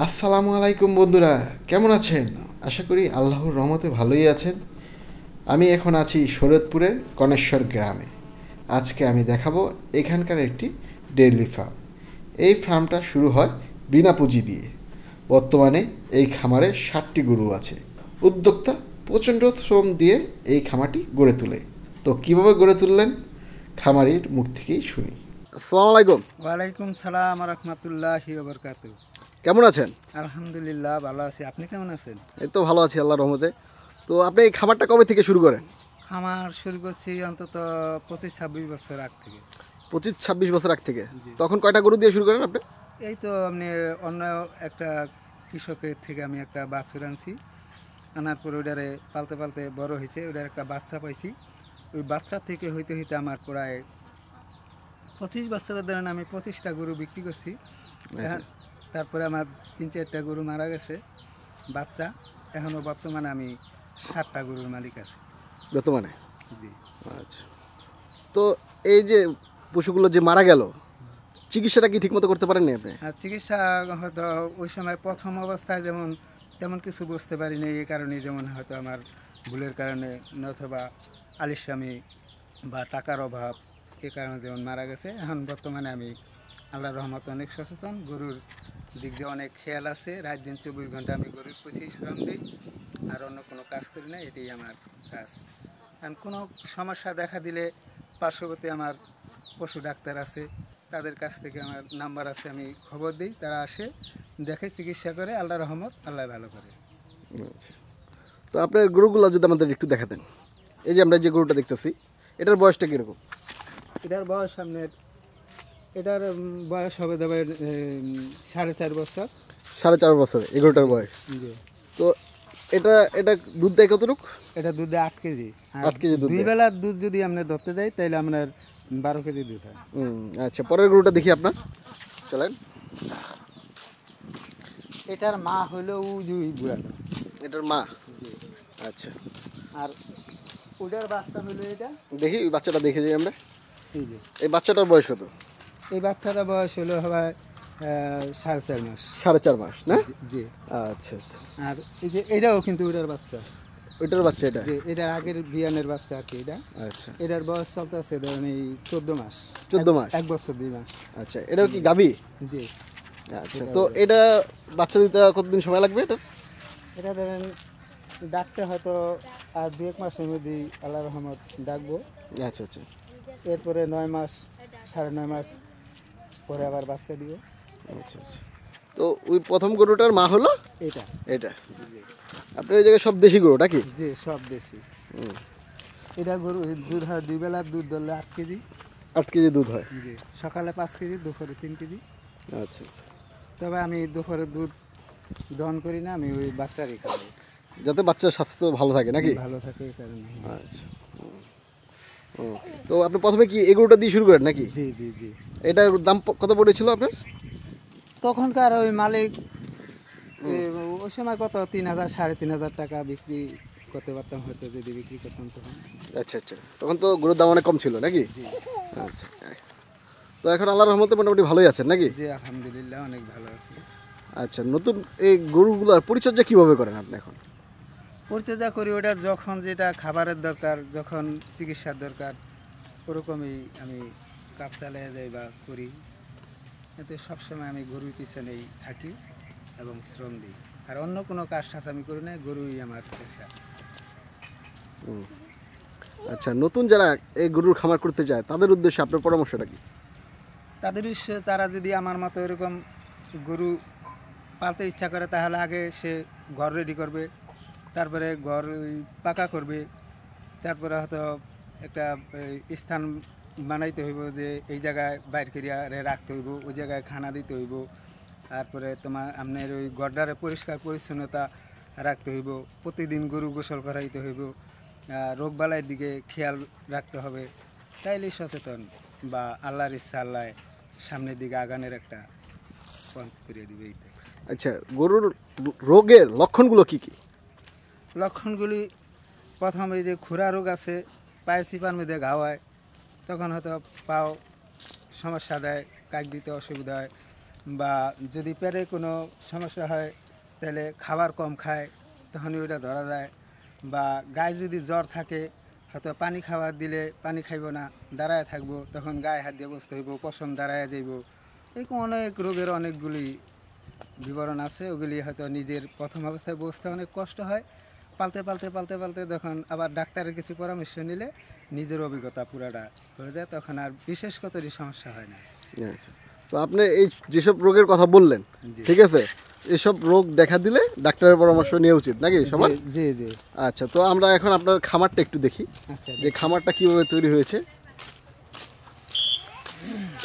আসসালামু আলাইকুম বন্ধুরা, কেমন আছেন? আশা করি আল্লাহর রহমতে ভালোই আছেন। আমি এখন আছি শরীয়তপুরের কনেশ্বর গ্রামে। আজকে আমি দেখাবো এখানকার একটি ডেইরি ফার্ম। এই ফার্মটা শুরু হয় বিনা পুঁজি দিয়ে। বর্তমানে এই খামারে 60টি গরু আছে। উদ্যোক্তা প্রচণ্ড শ্রম দিয়ে এই খামারটি গড়ে তোলে। তো কীভাবে গড়ে তুললেন, খামারির মুখ থেকেই শুনি। আসসালামু আলাইকুম। ওয়ালাইকুম সালাম রহমতুল্লাহি ওয়া বারাকাতুহু। কেমন আছেন? আলহামদুলিল্লাহ ভালো আছি, আপনি কেমন আছেন? এই তো ভালো আছি আল্লাহর রহমতে। তো আপনি এই খামারটা কবে থেকে শুরু করেন? আমার শুরু করছি অন্তত 25-26 বছর আগ থেকে। 25-26 বছর আগ থেকে। জি। তখন কয়টা গরু দিয়ে শুরু করেন আপনি? এই তো আপনি অন্য একটা কৃষকের থেকে আমি একটা বাছুর আনছি, আনার পর ওইটারে পালতে পালতে বড় হয়েছে, ওইটার একটা বাচ্চা পাইছি। ওই বাচ্চা থেকে হইতে হইতে আমার প্রায় 25 বছরের ধরেন আমি 25টা গরু বিক্রি করছি। তারপরে আমার 3-4টা গরু মারা গেছে বাচ্চা। এখনও বর্তমানে আমি 60টা গরুর মালিক আছি বর্তমানে। জি। আচ্ছা। তো এই যে পশুগুলো যে মারা গেল, চিকিৎসাটা কি ঠিকমতো করতে পারেননি আপনি? আর চিকিৎসা হয়তো ওই সময় প্রথম অবস্থায় যেমন তেমন কিছু বুঝতে পারিনি, এই কারণে যেমন হয়তো আমার ভুলের কারণে অথবা আলিস্বামী বা টাকার অভাব, এ কারণে যেমন মারা গেছে। এখন বর্তমানে আমি আল্লাহর রহমতে অনেক সচেতন, গরুর দিক দিয়ে অনেক খেয়াল আছে। রাত দিন 24 ঘন্টা আমি গরুর পিছিয়ে শ্রম দিই, আর অন্য কোনো কাজ করি না, এটাই আমার কাজ। কারণ কোনো সমস্যা দেখা দিলে পার্শ্ববর্তী আমার পশু ডাক্তার আছে, তাদের কাছ থেকে আমার নাম্বার আছে, আমি খবর দিই, তারা আসে দেখে চিকিৎসা করে, আল্লাহর রহমত, আল্লাহ ভালো করে। আচ্ছা। তো আপনার গরুগুলো যদি আমাদের একটু দেখাতেন। এই যে আমরা যে গরুটা দেখতেছি, এটার বয়সটা কীরকম? এটার বয়স আপনার, এটার বয়স হবে তবে 4.5 বছর। 4.5 বছর এই গরুটার বয়স। জি। তো এটা এটা দুধ দেয় কতটুকু? এটা দুধে 8 কেজি। 8 কেজি দুধ দুই দেয়। বেলার দুধ যদি আমরা ধরতে যাই তাহলে আপনার 12 কেজি দুধ হয়। আচ্ছা, পরের গরুটা দেখি আপনার, চলেন। এটার মা হলো উজুই বুড়াটা। এটার মা। জি। আচ্ছা, আর ওটার বাচ্চা হলো এটা। দেখি ওই বাচ্চাটা দেখে যাই আমরা। এই যে এই বাচ্চাটার বয়স কত? এই বাচ্চাটার বয়স হলো হয় 4.5 মাস। 4.5 মাস না? জি। আচ্ছা আচ্ছা। আর এই যে এটাও কিন্তু ওটার বাচ্চা। ওইটার বাচ্চা এটা? যে এটার আগের বিয়ানের বাচ্চা আর কি এটা। আচ্ছা। এটার বয়স চলতেছে ধরেন এই 14 মাস। 14 মাস? 1 বছর 2 মাস। আচ্ছা, এটাও কি গাভী? জি। আচ্ছা। তো এটা বাচ্চা দিতে কতদিন সময় লাগবে এটা? এটা ধরেন ডাকতে হয়তো আর 2-1 মাসের মধ্যেই আল্লাহর রহমত ডাকবো। আচ্ছা আচ্ছা। এরপরে 9 মাস, 9.5 মাস পরে আবার বাচ্চা দিব। আচ্ছা আচ্ছা। তো ওই প্রথম গরুটার মা হলো এটা। এটা? আপনার এই জায়গায় সব দেশি গরু নাকি? জি, সব দেশি। এটা গরু দুধ হয় 2 বেলার দুধ ধরলে 8 কেজি। 8 কেজি দুধ হয়? জি। সকালে 5 কেজি, দুপুরে 3 কেজি। আচ্ছা আচ্ছা। তবে আমি দুপুরে দুধ দহন করি না, আমি ওই বাচ্চারই খাবো, যাতে বাচ্চার স্বাস্থ্য ভালো থাকে নাকি? ভালো থাকে এই কারণে। আচ্ছা। তো আপনি প্রথমে কি এই গরুটা দিয়ে শুরু করেন নাকি? জি জি জি। এটার দাম কত পড়েছিল আপনার? তখনকার ওই মালিক ওই সময় কত 3,000 3,500 টাকা বিক্রি করতে পারতাম হয়তো, যদি বিক্রি করতাম তখন। আচ্ছা আচ্ছা। তখন তো গরুর দাম অনেক কম ছিল নাকি? জি। আচ্ছা। তো এখন আল্লাহর রহমতে মোটামুটি ভালোই আছেন নাকি? জি, আলহামদুলিল্লাহ অনেক ভালো আছি। আচ্ছা, নতুন এই গরুগুলোর পরিচর্যা কিভাবে করেন আপনি এখন? পরিচর্যা করি ওটা যখন যেটা খাবারের দরকার, যখন চিকিৎসার দরকার, ওরকমই আমি কাজ চালিয়ে যাই বা করি। এতে সবসময় আমি গরুর পিছনেই থাকি এবং শ্রম দিই, আর অন্য কোনো কাজ টাজ আমি করি না, গরুই আমার পেশা। আচ্ছা, নতুন যারা এই গরুর খামার করতে চায় তাদের উদ্দেশ্যে আপনার পরামর্শটা কি? তাদের উদ্দেশ্যে তারা যদি আমার মতো এরকম গরু পালতে ইচ্ছা করে, তাহলে আগে সে ঘর রেডি করবে, তারপরে ঘর পাকা করবে, তারপরে হয়তো একটা স্থান বানাইতে হইব যে এই জায়গায় বাইর করিয়া রাখতে হইব, ওই জায়গায় খানা দিতে হইব, তারপরে তোমার আপনার ওই গড্ডারে পরিষ্কার পরিচ্ছন্নতা রাখতে হইব, প্রতিদিন গরু গোসল করাইতে হইব, রোগবালাইয়ের দিকে খেয়াল রাখতে হবে। তাইলেই সচেতন বা আল্লাহর ইচ্ছা আল্লাহ সামনের দিকে আগানোর একটা পথ করিয়ে দিবে। এইটাই। আচ্ছা, গরুর রোগের লক্ষণগুলো কি কি? লক্ষণগুলি প্রথম এই যে খুরা রোগ আছে, পায়ের চিপার মধ্যে ঘা হয়, তখন হয়তো পাও সমস্যা দেয়, কাক দিতে অসুবিধা হয়, বা যদি পেটে কোনো সমস্যা হয় তাহলে খাবার কম খায় তখনই ওইটা ধরা যায়। বা গায়ে যদি জ্বর থাকে হয়তো পানি খাবার দিলে পানি খাইব না, দাঁড়ায় থাকবো, তখন গায়ে হাত দিয়ে বসতে হইব, পশম দাঁড়ায় যাইব। এরকম অনেক রোগের অনেকগুলি বিবরণ আছে, ওগুলি হয়তো নিজের প্রথম অবস্থায় বসতে অনেক কষ্ট হয়, পালতে পালতে পালতে পালতে যখন আবার ডাক্তারের কিছু পরামর্শ নিলে নিজের অভিজ্ঞতা পুরাটা হয়ে যায়, তখন আর বিশেষ কতই সমস্যা হয় না। আচ্ছা, তো আপনি এই যেসব রোগের কথা বললেন, ঠিক আছে, এসব রোগ দেখা দিলে ডাক্তারের পরামর্শ নেওয়া উচিত নাকি সবার? জি জি। আচ্ছা, তো আমরা এখন আপনার খামারটা একটু দেখি, আচ্ছা, যে খামারটা কিভাবে তৈরি হয়েছে।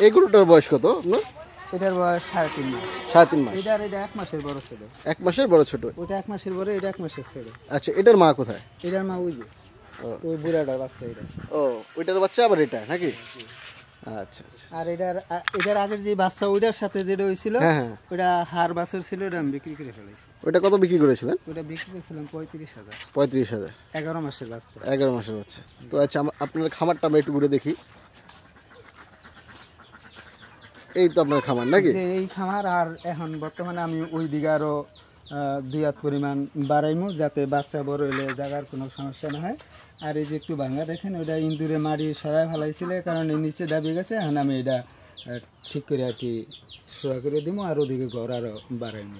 এই গরুটার বয়স কত আপনার? এটার বয়স 3.5 মাস। 3.5 মাস। এটা 1 মাসের বড় ছিল। 1 মাসের বড় ছোট? ওটা 1 মাসের বড়, এটা 1 মাসের ছিল। আচ্ছা, এটার মা কোথায়? এটার মা ওই যে ওই বুড়াটার বাচ্চা এটা। ও, ওইটার বাচ্চা আবার এটা নাকি? আচ্ছা আচ্ছা। আর এটার আগের যে বাচ্চা ওইটার সাথে যেটা হয়েছিল, হ্যাঁ, ওটা হাড় বাছর ছিল, ওটা আমি বিক্রি করে ফেলাইছি। ওইটা কত বিক্রি করেছিলেন? ওটা বিক্রি করেছিলাম 35,000। 35,000? 11 মাসের বাচ্চা। 11 মাসের বাচ্চা। তো আচ্ছা, আপনার খামারটা আমরা একটু ঘুরে দেখি। এই তো আপনার খামার নাকি? এই খামার। আর এখন বর্তমানে আমি ওই দিকে আরো 2 হাত পরিমাণ বাড়াইমু, যাতে বাচ্চা বড় হলে জায়গার কোনো সমস্যা না হয়। আর এই যে একটু ভাঙা দেখেন, ওটা ইন্দুরে মারি সরাই ফেলাইছিল, কারণ এই নিচে দাবি গেছে। এখন আমি এটা ঠিক করে আর কি সোয়া করে দিব, আর ওদিকে ঘর আরো বাড়াইমু।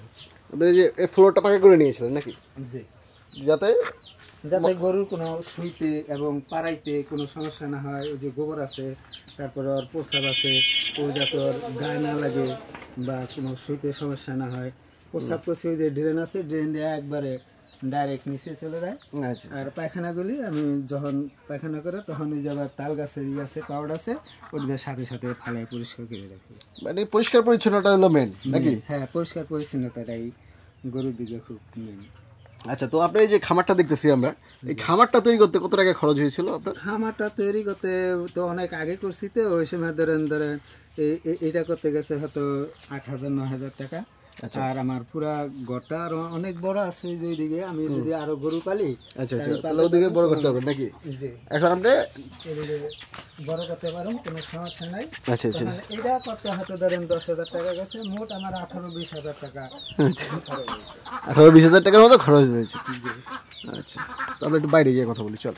আপনি যে এই ফ্লোরটা পাকা করে নিয়েছিলেন নাকি? জি, যাতে যাতে গরুর কোনো শুইতে এবং পাড়াইতে কোনো সমস্যা না হয়। ওই যে গোবর আছে, তারপরে ওর প্রস্রাব আছে, ওই যাতে ওর গায়ে না লাগে বা কোনো শুইতে সমস্যা না হয়। প্রস্রাব করছি, ওই যে ড্রেন আছে, ড্রেন দিয়ে একবারে ডাইরেক্ট নিচে চলে যায়। আচ্ছা, আর পায়খানাগুলি আমি যখন পায়খানা করে তখন ওই যে আবার তাল গাছের আছে, পাউড আছে, ওদের সাথে সাথে ফালাই পরিষ্কার করে রাখি। মানে পরিষ্কার পরিচ্ছন্নতা হলো মেন নাকি? হ্যাঁ, পরিষ্কার পরিচ্ছন্নতাটাই গরুর দিকে খুব মেন। আচ্ছা, তো আপনি এই যে খামারটা দেখতেছি আমরা, এই খামারটা তৈরি করতে কত টাকা খরচ হয়েছিল আপনার? খামারটা তৈরি করতে তো অনেক আগে করছি, তো ওই সময় ধরেন এটা করতে গেছে হয়তো 8,000 9,000 টাকা। আর আমার পুরা ঘরটা আরো অনেক বড় আছে ওই যে ওইদিকে, আমি যদি আরো গরু পালি। আচ্ছা আচ্ছা, তাহলে ওদিকে বড় করতে হবে নাকি? জি, এখন আপনি এদিকে বড় করতে পারুন, কোনো সমস্যা নাই। আচ্ছা আচ্ছা, এটা করতে হয়তো ধরেন 10,000 টাকা গেছে, মোট আমার 18-20,000 টাকা খরচ হয়েছে। 18-20,000 টাকার মতো খরচ হয়েছে। আচ্ছা, তাহলে একটু বাইরে গিয়ে কথা বলি, চল।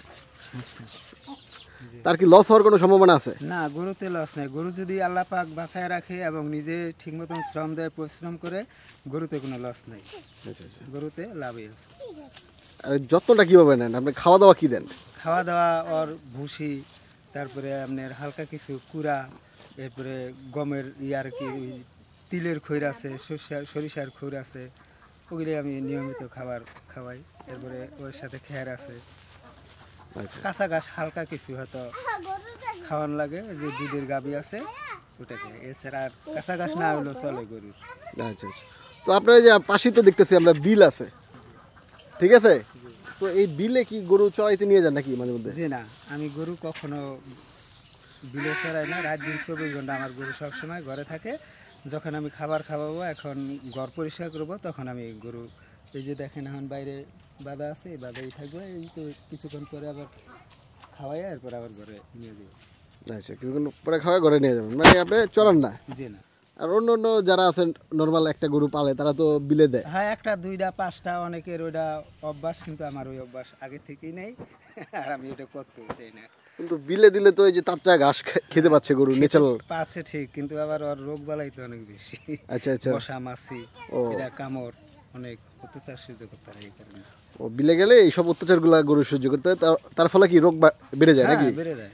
তার কি লস হওয়ার কোনো সম্ভাবনা আছে? না, গরুতে লস নাই। গরু যদি আল্লাহ পাক বাঁচায় রাখে এবং নিজে ঠিক মতন শ্রম দেয়, পরিশ্রম করে, গরুতে কোনো লস নাই। আচ্ছা আচ্ছা, গরুতে লাভই আছে। আর যত্নটা কিভাবে নেন আপনি? খাওয়া দাওয়া কি দেন? খাওয়া দাওয়া ওর ভুসি, তারপরে আপনার হালকা কিছু কুড়া, এরপরে গমের ইয়ার কি তিলের খৈর আছে, সরিষার খৈর আছে, ওগুলি আমি নিয়মিত খাবার খাওয়াই। এরপরে ওর সাথে খের আছে, কাঁচা ঘাস হালকা কিছু হয়তো খাওয়ানো লাগে। ওই যে দুধের গাভী আছে ওটাকে, এছাড়া আর কাঁচা ঘাস না হলেও চলে গরুর। আচ্ছা আচ্ছা, তো আপনার যে পাশে তো দেখতেছি আমরা বিল আছে, ঠিক আছে, তো এই বিলে কি গরু চড়াইতে নিয়ে যান নাকি মাঝে মধ্যে? জি না, আমি গরু কখনো বিলে চড়াই না। রাত দিন 24 ঘন্টা আমার গরু সবসময় ঘরে থাকে। যখন আমি খাবার খাওয়াবো, এখন ঘর পরিষ্কার করবো, তখন আমি গরু, এই যে দেখেন এখন বাইরে বাঁধা আছে, এই বাঁধাই থাকবে। এই তো কিছুক্ষণ পরে আবার খাওয়াই, এরপর আবার ঘরে নিয়ে যাবো। আচ্ছা, কিছুক্ষণ পরে খাওয়া ঘরে নিয়ে যাবেন, মানে আপনি চড়ান না? জি না। আর অন্য অন্য যারা আছেন নর্মাল একটা গরু পালে, তারা তো বিলে দেয়। হ্যাঁ, 1টা 2টা 5টা অনেকের ওইটা অভ্যাস, কিন্তু আমার ওই অভ্যাস আগে থেকেই নেই, আর আমি এটা করতেও চাই না। কিন্তু বিলে দিলে তো এই যে তার চা ঘাস খেতে পাচ্ছে গরু, ন্যাচারাল পাচ্ছে ঠিক, কিন্তু আবার ওর রোগ বালাই তো অনেক বেশি। আচ্ছা আচ্ছা, মশা মাছি, এটা কামড়, অনেক অত্যাচার সহ্য করতে হয় এই কারণে। ও, বিলে গেলে এইসব অত্যাচারগুলো গরু সহ্য করতে হয়, তার ফলে কি রোগ বেড়ে যায় নাকি? বেড়ে যায়।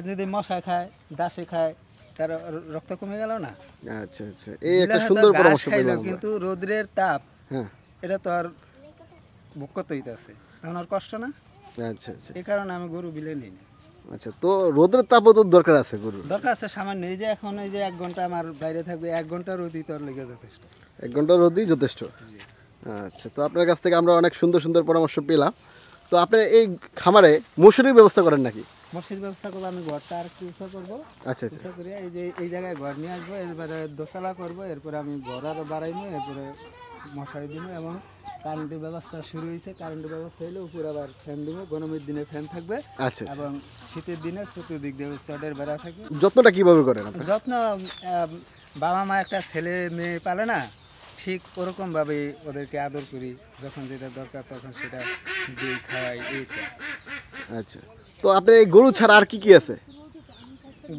যদি মশা খায়, দাসে খায়, তার রক্ত কমে গেল না। আচ্ছা আচ্ছা, এই একটা সুন্দর পরামর্শ পেলাম। কিন্তু রোদের তাপ, হ্যাঁ, এটা তো আর ভোগ করতে হইতেছে, তখন আর কষ্ট না। আচ্ছা আচ্ছা, এই কারণে আমি গরু বিলে নিই না। আচ্ছা, তো রোদের তাপও তো দরকার আছে গরুর? দরকার আছে সামান্য। এই যে এখন এই যে 1 ঘন্টা আমার বাইরে থাকবে, 1 ঘন্টা রোদই তোর লেগে যথেষ্ট। 1 ঘন্টা রোদই যথেষ্ট। আচ্ছা, তো আপনার কাছ থেকে আমরা অনেক সুন্দর সুন্দর পরামর্শ পেলাম। তো আপনি এই খামারে মশুরির ব্যবস্থা করেন নাকি? মশির ব্যবস্থা করবো, আমি ঘরটা আর কি উঁচা করবো। আচ্ছা আচ্ছা, উঁচা করে এই যে এই জায়গায় ঘর নিয়ে আসবো, এরপরে দোতলা করবো, এরপরে আমি ঘর আরও বাড়াইবো, এরপরে মশারি দিব। এবং কারেন্টের ব্যবস্থা শুরু হয়েছে, কারেন্টের ব্যবস্থা হলে উপরে আবার ফ্যান দিব। গরমের দিনে ফ্যান থাকবে, আচ্ছা, এবং শীতের দিনে চতুর্দিক দিয়ে চটের বেড়া থাকবে। যত্নটা কিভাবে করেন আপনি? যত্ন বাবা মা একটা ছেলে মেয়ে পালে না, ঠিক ওরকমভাবে ওদেরকে আদর করি, যখন যেটা দরকার তখন সেটা দিই, খাওয়াই, এইটা। আচ্ছা, তো আপনার এই গরু ছাড়া আর কি কি আছে?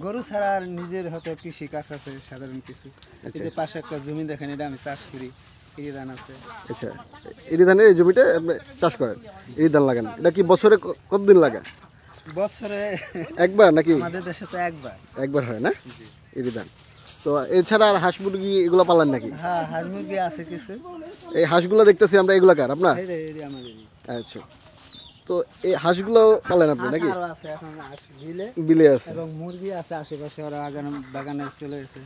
গরু ছাড়া আর নিজের হয়তো কৃষি কাজ আছে সাধারণ কিছু। এই যে পাশে একটা জমি দেখেন, এটা আমি চাষ করি, এই ধান আছে। আচ্ছা, এরি ধানের এই জমিটা আপনি চাষ করেন, এরি ধান লাগান। এটা কি বছরে কতদিন লাগে? বছরে একবার নাকি? আমাদের দেশে তো একবার। একবার হয় না এরি ধান? তো এছাড়া আর হাঁস মুরগি এগুলো পালেন নাকি? হ্যাঁ, হাঁস মুরগি আছে কিছু। এই হাঁসগুলো দেখতেছি আমরা, এগুলো কার আপনার? এই আমাদের। আচ্ছা, তো এই হাঁসগুলো পালেন আপনি নাকি? আরো আছে এখন হাঁস বিলে, বিলে আছে এবং মুরগি আছে আশেপাশে, ওরা বাগানে চলে গেছে।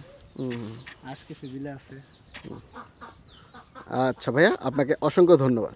হাঁস কিছু বিলে আছে। আচ্ছা ভাইয়া, আপনাকে অসংখ্য ধন্যবাদ।